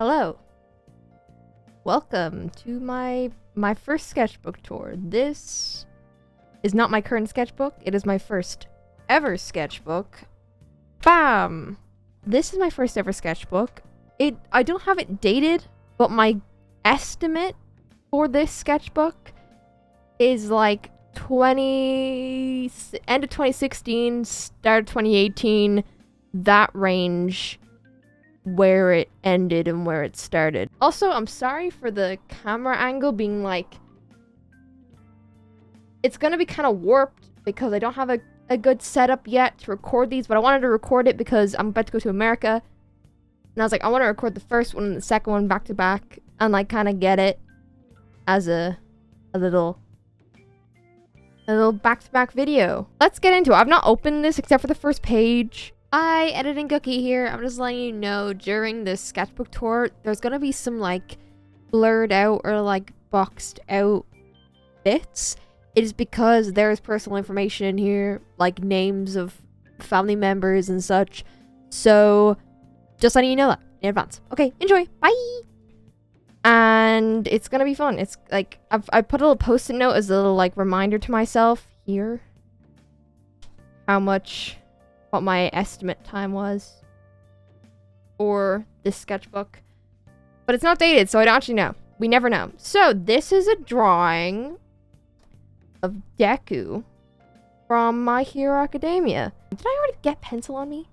Hello. Welcome to my first sketchbook tour. This is not my current sketchbook. It is my first ever sketchbook. Bam! This is my first ever sketchbook. I don't have it dated, but my estimate for this sketchbook is like end of 2016, start of 2018, that range, where it ended and where it started. Also, I'm sorry for the camera angle being like, it's gonna be kind of warped because I don't have a good setup yet to record these, but I wanted to record it because I'm about to go to America. And I was like, I want to record the first one and the second one back to back and like kind of get it as a little back-to-back video. Let's get into it. I've not opened this except for the first page. I edit in Guqqie here. I'm just letting you know during this sketchbook tour, there's gonna be some like blurred out or like boxed out bits. It is because there's personal information in here, like names of family members and such. So just letting you know that in advance. Okay, enjoy. Bye. And it's gonna be fun. It's like I put a little post-it note as a little like reminder to myself here what my estimate time was for this sketchbook. But it's not dated, so I don't actually know. We never know. So this is a drawing of Deku from My Hero Academia. Did I already get pencil on me?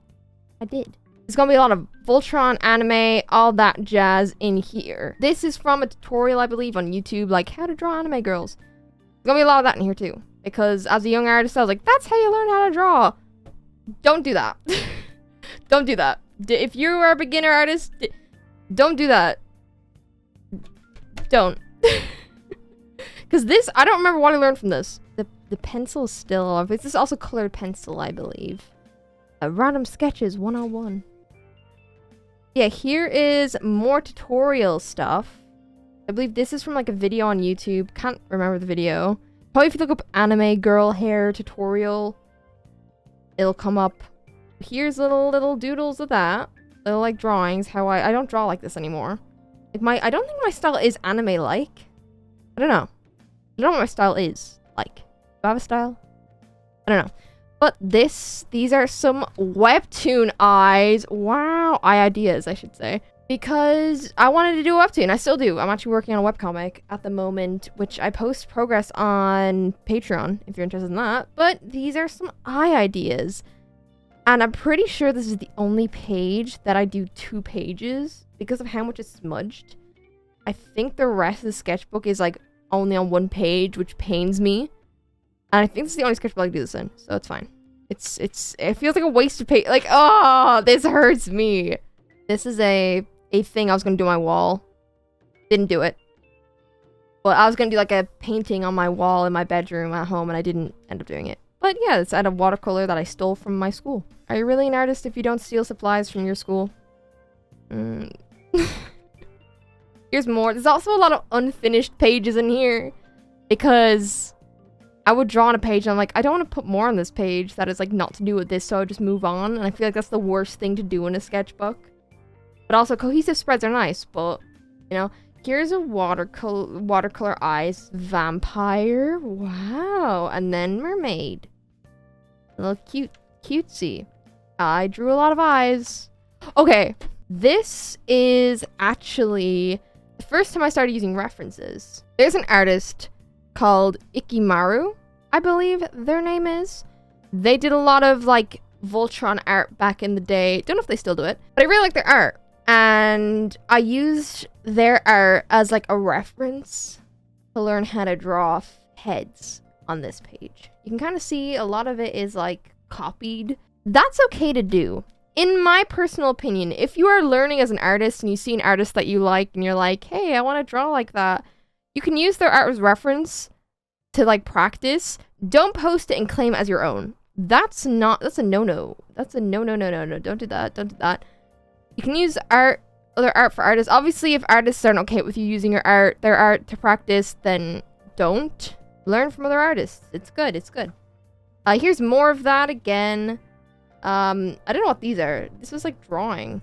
I did. There's gonna be a lot of Voltron, anime, all that jazz in here. This is from a tutorial, I believe, on YouTube, like how to draw anime girls. There's gonna be a lot of that in here too. Because as a young artist, I was like, that's how you learn how to draw. Don't do that. Don't do that. If you are a beginner artist, don't do that. Don't. Because this, I don't remember what I learned from this. The pencil is still off. This is also colored pencil, I believe. Random Sketches 101. Yeah, here is more tutorial stuff. I believe this is from like a video on YouTube. Can't remember the video. Probably if you look up anime girl hair tutorial, it'll come up. Here's little doodles of that. Little like drawings. How I don't draw like this anymore. Like I don't think my style is anime like. I don't know. I don't know what my style is like. Do I have a style? I don't know. But these are some webtoon eyes. Wow. Eye ideas, I should say. Because I wanted to do a webtoon. I still do. I'm actually working on a webcomic at the moment, which I post progress on Patreon, if you're interested in that. But these are some eye ideas. And I'm pretty sure this is the only page that I do 2 pages because of how much it's smudged. I think the rest of the sketchbook is like only on 1 page, which pains me. And I think this is the only sketchbook I can do this in, so it's fine. It feels like a waste of paper. Like, oh, this hurts me. This is a thing I was gonna do on my wall. Didn't do it. But I was gonna do like a painting on my wall in my bedroom at home, and I didn't end up doing it. But yeah, it's out of watercolor that I stole from my school. Are you really an artist if you don't steal supplies from your school? Here's more. There's also a lot of unfinished pages in here because I would draw on a page and I'm like, I don't want to put more on this page that is like not to do with this, so I would just move on. And I feel like that's the worst thing to do in a sketchbook. But also cohesive spreads are nice, but you know, here's a watercolor eyes vampire. Wow. And then mermaid. A little cutesy. I drew a lot of eyes. Okay. This is actually the first time I started using references. There's an artist called Ikimaru, I believe their name is. They did a lot of like Voltron art back in the day. Don't know if they still do it, but I really like their art. And I used their art as like a reference to learn how to draw heads on this page. You can kind of see a lot of it is like copied. That's okay to do. In my personal opinion, if you are learning as an artist and you see an artist that you like and you're like, hey, I want to draw like that, you can use their art as reference to like practice. Don't post it and claim it as your own. That's a no-no. That's a no. Don't do that. Don't do that. You can use other art for artists. Obviously, if artists aren't okay with you using their art to practice, then don't. Learn from other artists. It's good. It's good. Here's more of that again. I don't know what these are. This was like drawing.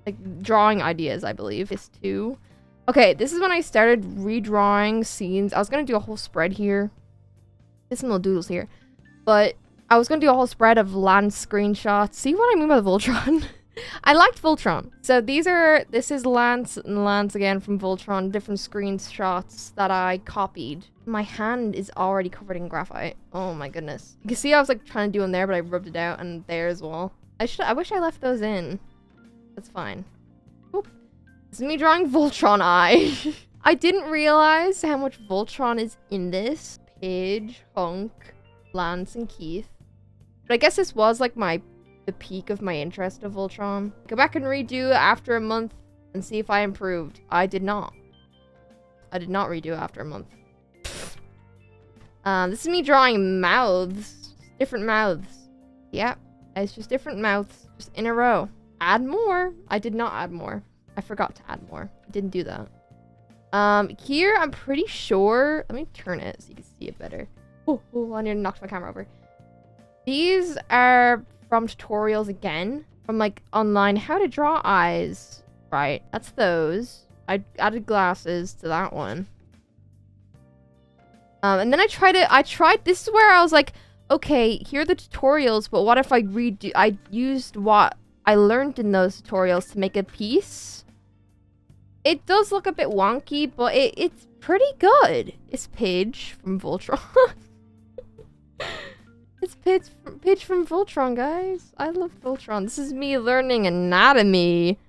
like drawing ideas, I believe. This too. Okay, this is when I started redrawing scenes. I was gonna do a whole spread here. There's some little doodles here. But I was gonna do a whole spread of land screenshots. See what I mean by the Voltron? I liked Voltron. So this is Lance and Lance again from Voltron, different screenshots that I copied. My hand is already covered in graphite. Oh my goodness. You can see I was like trying to do them there, but I rubbed it out and there as well. I wish I left those in. That's fine. Oop. This is me drawing Voltron eye. I didn't realize how much Voltron is in this. Pidge, Hunk, Lance, and Keith. But I guess this was like the peak of my interest of Voltron. Go back and redo after a month and see if I improved. I did not. I did not redo after a month. This is me drawing mouths. Different mouths. Yeah, it's just different mouths. Just in a row. Add more. I did not add more. I forgot to add more. I didn't do that. Here, I'm pretty sure... Let me turn it so you can see it better. Oh, I nearly knocked my camera over. These are from tutorials again. From, like, online. How to draw eyes. Right. That's those. I added glasses to that one. And then I tried... This is where I was like, okay, here are the tutorials, but what if I used what I learned in those tutorials to make a piece? It does look a bit wonky, but it's pretty good. It's Pidge from Voltron. It's Pidge from Voltron, guys. I love Voltron. This is me learning anatomy.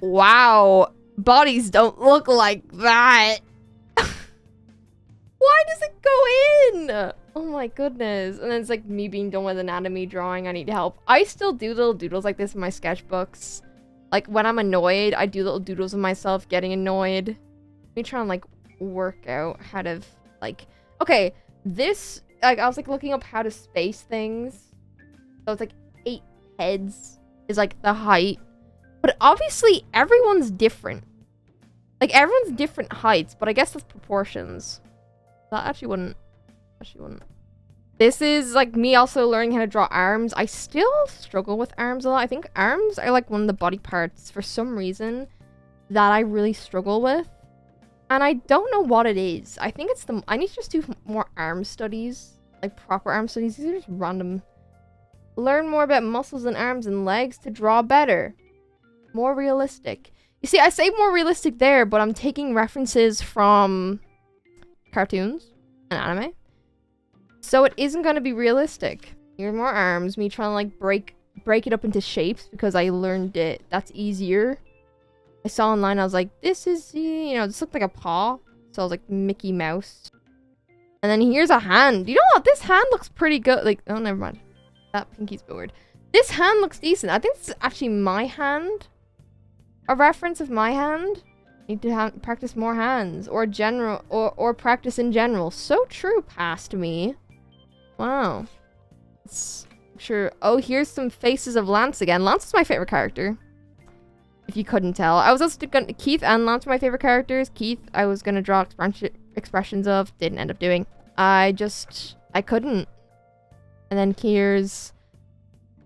Wow. Bodies don't look like that. Why does it go in? Oh my goodness. And then it's like me being done with anatomy drawing. I need help. I still do little doodles like this in my sketchbooks. Like when I'm annoyed, I do little doodles of myself getting annoyed. Let me try and like work out how to like... Okay, this... Like, I was, like, looking up how to space things. So it's, like, 8 heads is, like, the height. But obviously, everyone's different. Like, everyone's different heights, but I guess that's proportions. That actually wouldn't. This is, like, me also learning how to draw arms. I still struggle with arms a lot. I think arms are, like, one of the body parts, for some reason, that I really struggle with. And I don't know what it is. I think it's I need to just do more arm studies. Like proper arm studies. These are just random. Learn more about muscles and arms and legs to draw better. More realistic. You see, I say more realistic there, but I'm taking references from cartoons and anime. So it isn't going to be realistic. Here are more arms. Me trying to like break it up into shapes because I learned it. That's easier. I saw online, I was like, this is, you know, this looked like a paw. So I was like, Mickey Mouse. And then here's a hand. You know what? This hand looks pretty good. Like, oh, never mind. That pinky's a bit weird. This hand looks decent. I think this is actually my hand. A reference of my hand. Need to practice more hands. Or general, or practice in general. So true, past me. Wow. Sure. Oh, here's some faces of Lance again. Lance is my favorite character. If you couldn't tell. I was also gonna... Keith and Lance are my favorite characters. Keith, I was gonna draw expressions of. Didn't end up doing. I couldn't. And then here's...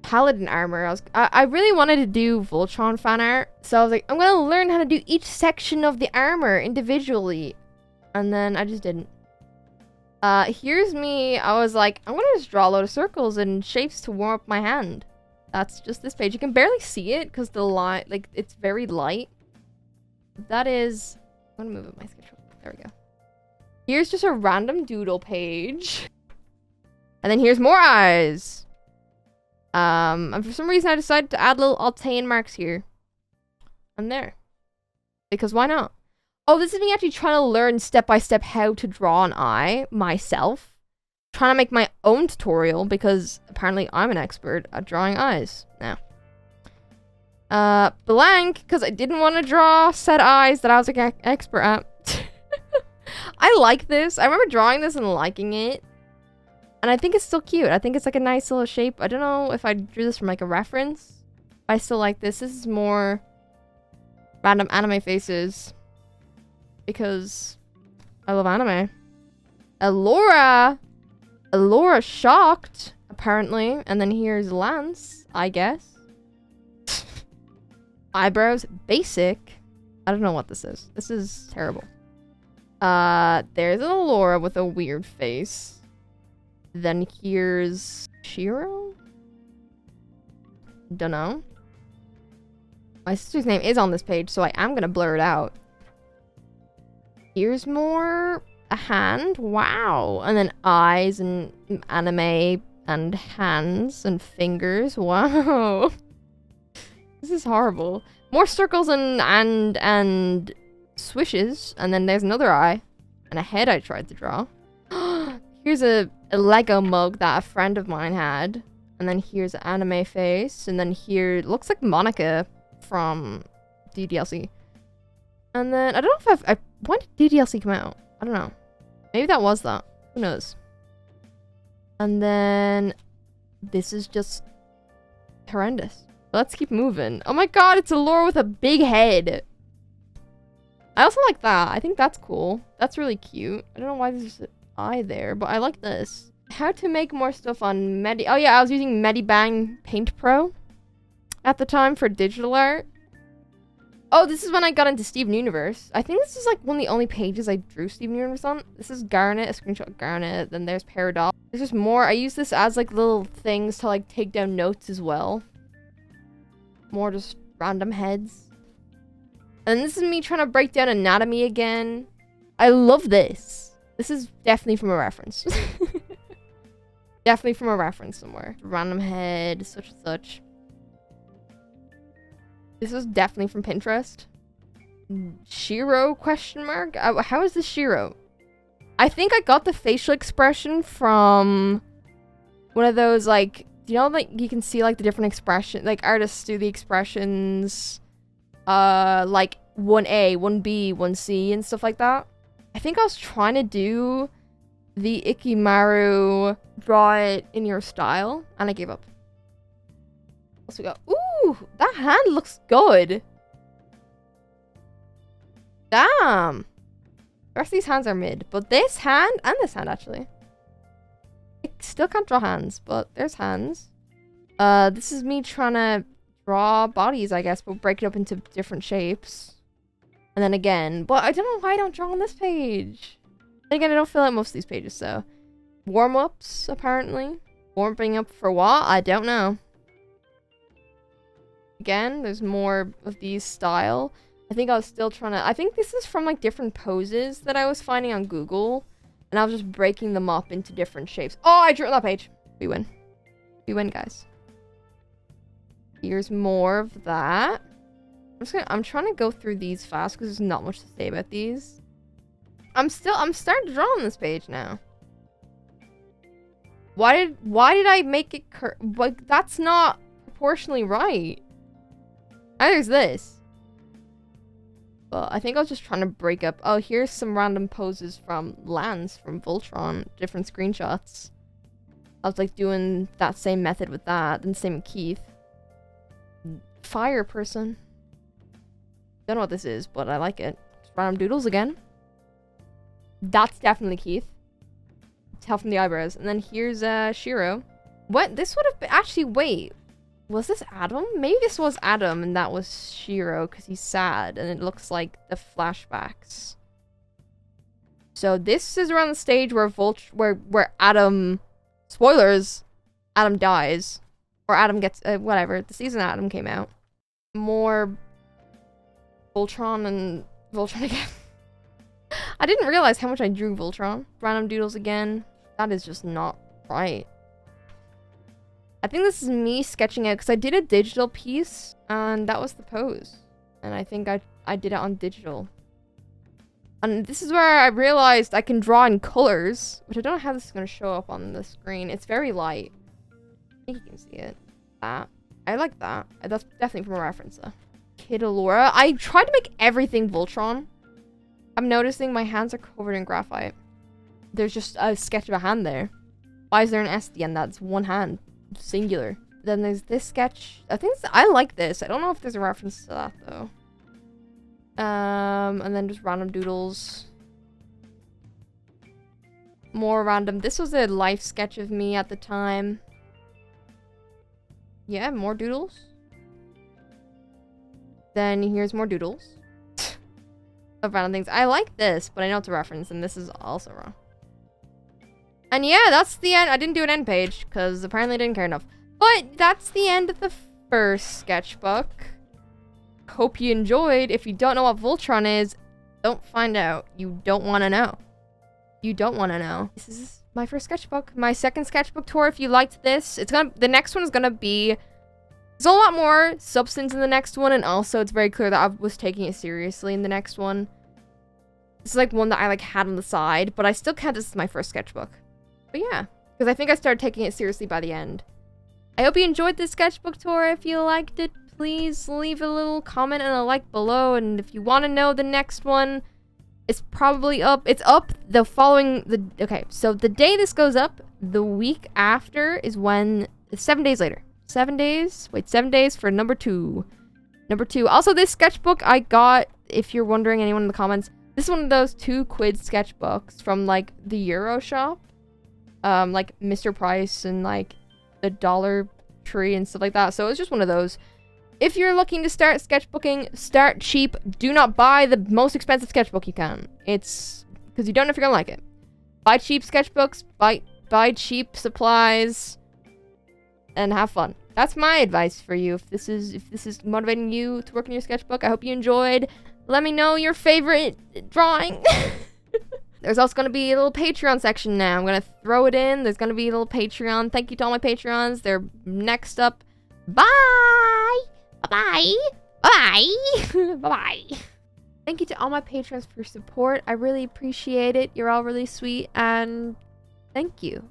Paladin armor. I really wanted to do Voltron fan art. So I was like, I'm gonna learn how to do each section of the armor individually. And then I just didn't. Here's me. I was like, I'm gonna just draw a load of circles and shapes to warm up my hand. That's just this page. You can barely see it because the light, like, it's very light. That is... I'm gonna move it my sketchbook. There we go. Here's just a random doodle page. And then here's more eyes. And for some reason I decided to add little Altean marks here. And there. Because why not? Oh, this is me actually trying to learn step by step how to draw an eye myself. Trying to make my own tutorial because apparently I'm an expert at drawing eyes now. Blank because I didn't want to draw set eyes that I was an expert at. I like this. I remember drawing this and liking it. And I think it's still cute. I think it's like a nice little shape. I don't know if I drew this from like a reference. But I still like this. This is more random anime faces. Because I love anime. Elora shocked, apparently. And then here's Lance, I guess. Eyebrows, basic. I don't know what this is. This is terrible. There's an Allura with a weird face. Then here's Shiro? Dunno. My sister's name is on this page, so I am gonna blur it out. Here's more. A hand. Wow. And then eyes and anime and hands and fingers. Wow. This is horrible. More circles and swishes. And then there's another eye. And a head I tried to draw. Here's a Lego mug that a friend of mine had. And then here's an anime face. And then here, looks like Monica from DDLC. And then, I don't know if when did DDLC come out? I don't know. Maybe that was that. Who knows? And then, this is just horrendous. Let's keep moving. Oh my god, it's a lure with a big head. I also like that. I think that's cool. That's really cute. I don't know why there's an eye there, but I like this. How to make more stuff on Oh yeah, I was using Medibang Paint Pro at the time for digital art. Oh, this is when I got into Steven Universe. I think this is like one of the only pages I drew Steven Universe on. This is Garnet, a screenshot of Garnet. Then there's Paradox. There's just more. I use this as like little things to like take down notes as well. More just random heads. And this is me trying to break down anatomy again. I love this. This is definitely from a reference. Definitely from a reference somewhere. Random head, such and such. This is definitely from Pinterest. Shiro question mark? How is this Shiro? I think I got the facial expression from one of those like, you know, like you can see like the different expression, like artists do the expressions, like 1A, 1B, 1C and stuff like that. I think I was trying to do the Ikimaru draw it in your style and I gave up. So we go, ooh, that hand looks good. Damn. The rest of these hands are mid, but this hand and this hand actually. I still can't draw hands, but there's hands. This is me trying to draw bodies, I guess, but break it up into different shapes. And then again, but I don't know why I don't draw on this page. And again, I don't fill out most of these pages, so. Warm-ups, apparently. Warming up for what? I don't know. Again, there's more of these style. I think I was still trying to... I think this is from, like, different poses that I was finding on Google. And I was just breaking them up into different shapes. Oh, I drew on that page. We win. We win, guys. Here's more of that. I'm trying to go through these fast because there's not much to say about these. I'm starting to draw on this page now. Why did I make it like, that's not proportionally right. There's this. But I think I was just trying to break up. Oh, here's some random poses from Lance from Voltron. Different screenshots. I was like doing that same method with that. Then same with Keith. Fire person. Don't know what this is, but I like it. Just random doodles again. That's definitely Keith. Tell from the eyebrows. And then here's Shiro. What? This would have been... Actually, wait. Was this Adam? Maybe this was Adam and that was Shiro because he's sad and it looks like the flashbacks. So this is around the stage where where Adam... Spoilers! Adam dies. Or Adam gets... whatever. The season Adam came out. More... Voltron and Voltron again. I didn't realize how much I drew Voltron. Random doodles again. That is just not right. I think this is me sketching out because I did a digital piece and that was the pose. And I think I did it on digital. And this is where I realized I can draw in colors, which I don't know how this is going to show up on the screen. It's very light. I think you can see it. That. I like that. That's definitely from a reference though. Kid Allura. I tried to make everything Voltron. I'm noticing my hands are covered in graphite. There's just a sketch of a hand there. Why is there an S at the end? That's one hand. Singular. Then there's this sketch. I like this. I don't know if there's a reference to that though. And then just random doodles. More random. This was a life sketch of me at the time. Yeah, more doodles. Then here's more doodles of random things. I like this, but I know it's a reference, and this is also wrong. And yeah, that's the end. I didn't do an end page, because apparently I didn't care enough. But that's the end of the first sketchbook. Hope you enjoyed. If you don't know what Voltron is, don't find out. You don't want to know. You don't want to know. This is my first sketchbook. My second sketchbook tour. If you liked this, the next one is gonna be... There's a lot more substance in the next one, and also it's very clear that I was taking it seriously in the next one. This is like one that I like had on the side, but I still count this as my first sketchbook. But yeah, because I think I started taking it seriously by the end. I hope you enjoyed this sketchbook tour. If you liked it, please leave a little comment and a like below. And if you want to know the next one, it's probably up. It's up the following... Okay, so the day this goes up, the week after is when... 7 days later. 7 days? Wait, 7 days for number 2. Number 2. Also, this sketchbook I got, if you're wondering, anyone in the comments, this is one of those 2 quid sketchbooks from, like, the Euro shop. Like, Mr. Price and, like, the Dollar Tree and stuff like that. So it's just one of those. If you're looking to start sketchbooking, start cheap. Do not buy the most expensive sketchbook you can. It's... because you don't know if you're gonna like it. Buy cheap sketchbooks. Buy cheap supplies. And have fun. That's my advice for you. If this is motivating you to work on your sketchbook, I hope you enjoyed. Let me know your favorite drawing. There's also going to be a little Patreon section now. I'm going to throw it in. There's going to be a little Patreon. Thank you to all my Patreons. They're next up. Bye! Bye-bye! Bye-bye! Bye-bye! Thank you to all my patrons for your support. I really appreciate it. You're all really sweet. And thank you.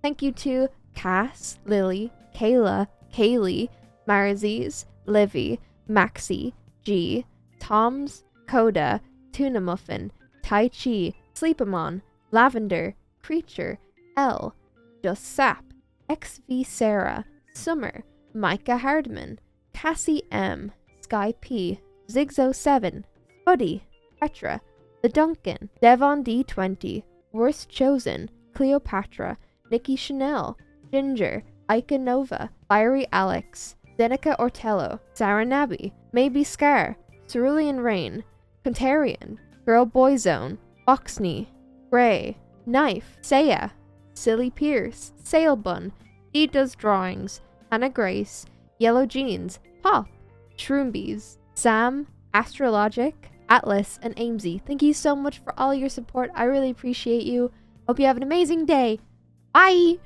Thank you to Cass, Lily, Kayla, Kaylee, Marzies, Livy, Maxie, G, Toms, Coda, Tuna Muffin, Tai Chi, Sleepamon, Lavender, Creature, L, Just Sap, XV Sarah, Summer, Micah Hardman, Cassie M, Sky P, Zigzo7, Spuddy, Petra, The Duncan, Devon D20, Worst Chosen, Cleopatra, Nikki Chanel, Ginger, Ika Nova, Fiery Alex, Zeneca Ortello, Sarah Nabby, Maybe Scar, Cerulean Rain, Contarian, Girl Boy Zone, Foxney, Gray, Knife, Saya, Silly Pierce, Sailbun, Dee Does Drawings, Hannah Grace, Yellow Jeans, Pop, Shroombies, Sam, Astrologic, Atlas, and Amesy. Thank you so much for all your support. I really appreciate you. Hope you have an amazing day. Bye!